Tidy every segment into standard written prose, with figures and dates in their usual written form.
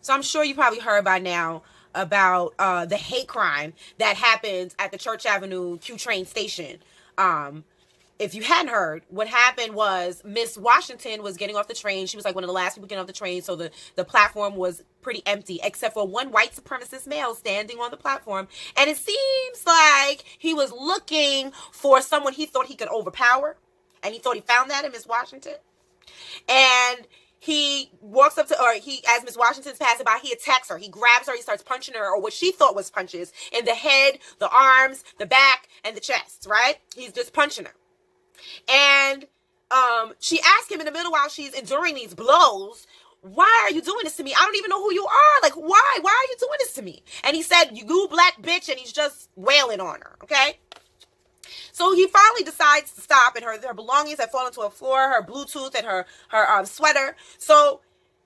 So I'm sure you probably heard by now about the hate crime that happened at the Church Avenue Q train station. If you hadn't heard, what happened was Miss Washington was getting off the train. She was like one of the last people getting off the train, so the platform was pretty empty, except for one white supremacist male standing on the platform. And it seems like he was looking for someone he thought he could overpower, and he thought he found that in Miss Washington. And he walks up to, or as Miss Washington's passing by, he attacks her. He grabs her, he starts punching her, or what she thought was punches, in the head, the arms, the back, and the chest, right? He's just punching her. And she asked him in the middle while she's enduring these blows, why are you doing this to me? I don't even know who you are. Like, why? Why are you doing this to me? And he said, you black bitch, and he's just wailing on her, okay? So he finally decides to stop, and her belongings have fallen to the floor, her Bluetooth and her sweater. So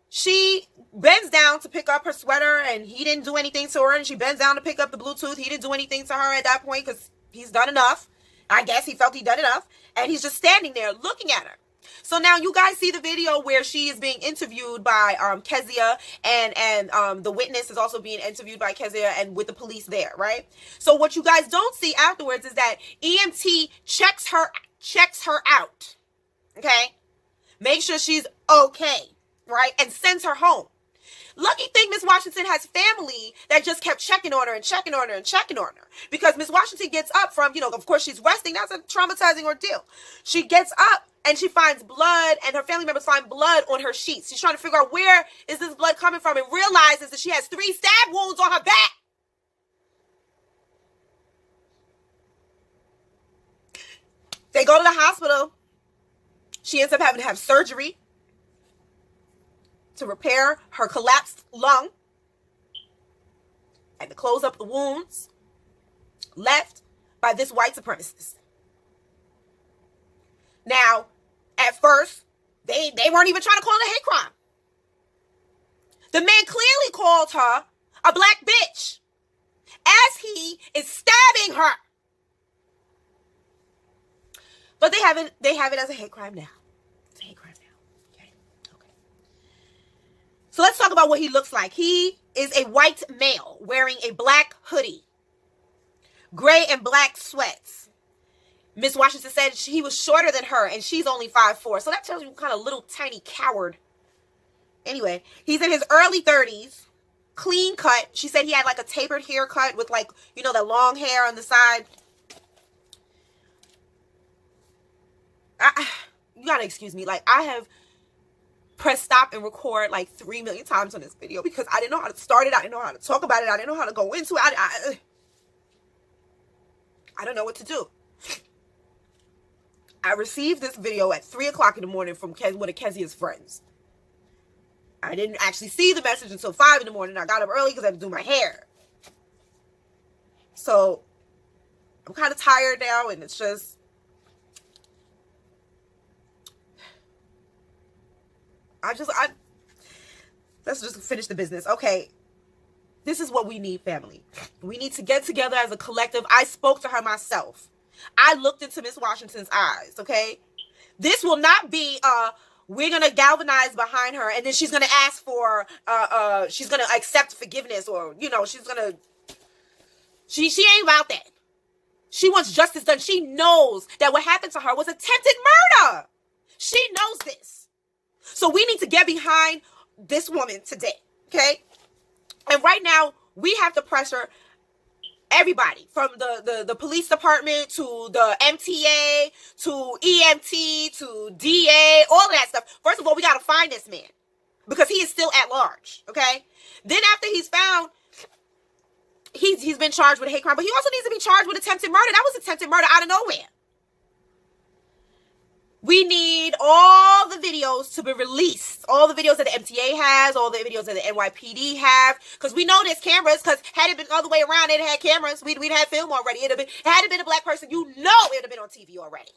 she bends down to pick up her sweater, and he didn't do anything to her, and she bends down to pick up the Bluetooth. He didn't do anything to her at that point because he's done enough. I guess he felt he'd done enough, and he's just standing there looking at her. So now you guys see the video where she is being interviewed by Kezia, and the witness is also being interviewed by Kezia and with the police there, right? So what you guys don't see afterwards is that EMT checks her out, okay? Make sure she's okay, right? And sends her home. Lucky thing Miss Washington has family that just kept checking on her and checking on her and checking on her. Because Miss Washington gets up from, of course she's resting. That's a traumatizing ordeal. She gets up and she finds blood, and her family members find blood on her sheets. She's trying to figure out where is this blood coming from, and realizes that she has 3 stab wounds on her back. They go to the hospital. She ends up having to have surgery to repair her collapsed lung and to close up the wounds left by this white supremacist. Now, at first, they weren't even trying to call it a hate crime. The man clearly called her a black bitch as he is stabbing her. But they have it as a hate crime now. It's a hate crime now. Okay. So let's talk about what he looks like. He is a white male wearing a black hoodie, gray and black sweats. Miss Washington said he was shorter than her, and she's only 5'4". So that tells you what kind of little tiny coward. Anyway, he's in his early 30s, clean cut. She said he had like a tapered haircut with like, that long hair on the side. You gotta excuse me. Like, I have pressed stop and record like 3 million times on this video because I didn't know how to start it. I didn't know how to talk about it. I didn't know how to go into it. I don't know what to do. I received this video at 3 o'clock in the morning from one of Kezia's friends. I didn't actually see the message until 5 in the morning. I got up early because I had to do my hair. So I'm kind of tired now, and it's just, let's just finish the business. Okay. This is what we need, family. We need to get together as a collective. I spoke to her myself. I looked into Miss Washington's eyes, okay? This will not be, we're going to galvanize behind her, and then she's going to ask for, she's going to accept forgiveness, or, she's going to, she ain't about that. She wants justice done. She knows that what happened to her was attempted murder. She knows this. So we need to get behind this woman today, okay? And right now, we have to pressure everybody, from the police department to the MTA to EMT to DA, all of that stuff. First of all, we got to find this man because he is still at large, okay? Then after he's found, he's been charged with a hate crime, but he also needs to be charged with attempted murder. That was attempted murder out of nowhere. We need all the videos to be released. All the videos that the MTA has, all the videos that the NYPD have. Because we know there's cameras, because had it been the other way around, it had cameras. We'd had film already. Had it been a black person, it would have been on TV already.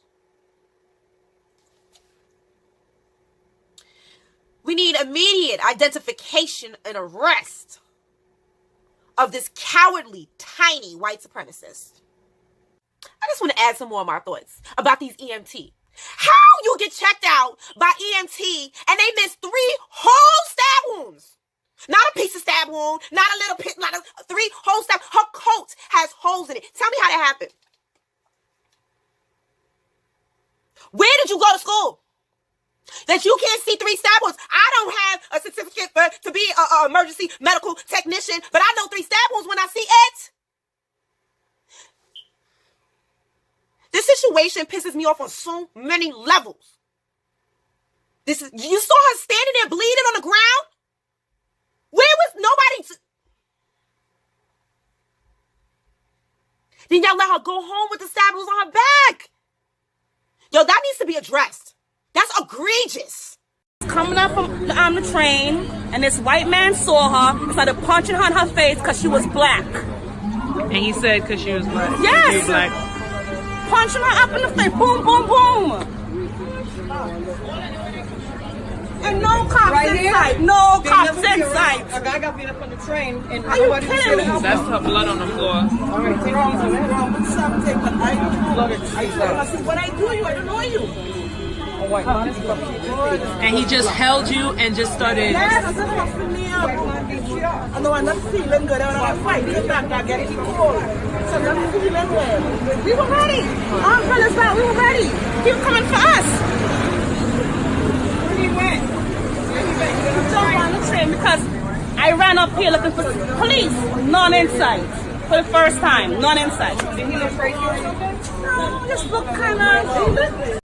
We need immediate identification and arrest of this cowardly, tiny white supremacist. I just want to add some more of my thoughts about these EMT. How you get checked out by EMT and they miss 3 whole stab wounds? Not a piece of stab wound, not a little pit, not a 3 whole stab. Her coat has holes in it. Tell me how that happened. Where did you go to school? That you can't see 3 stab wounds. I don't have a certificate to be an emergency medical technician, but I know 3 stab wounds when I see it. This situation pisses me off on so many levels. You saw her standing there bleeding on the ground? Where was nobody? Then y'all let her go home with the stab wounds on her back. Yo, that needs to be addressed. That's egregious. Coming up from the train, and this white man saw her and started punching her in her face because she was black. And he said because she was black. Yes. She was black. Punching her up in the face. Boom, boom, boom. And no cops in sight. No cops in sight. A guy got beat up on the train, and Are you kidding me? That's her blood on the floor. All right, take something. But I said, what I do you? I don't know you. And he just held you and just started. Yes, I said, huffing me up. I know I'm not feeling good. I want to fight. The fact I get it cold. So I'm not feeling well. We were ready. Our fellas back. We were ready. He was coming for us. He went. Jump on the train because I ran up here looking for police. None in sight. For the first time. None in sight. Did he look crazy or something? No, just look kind of.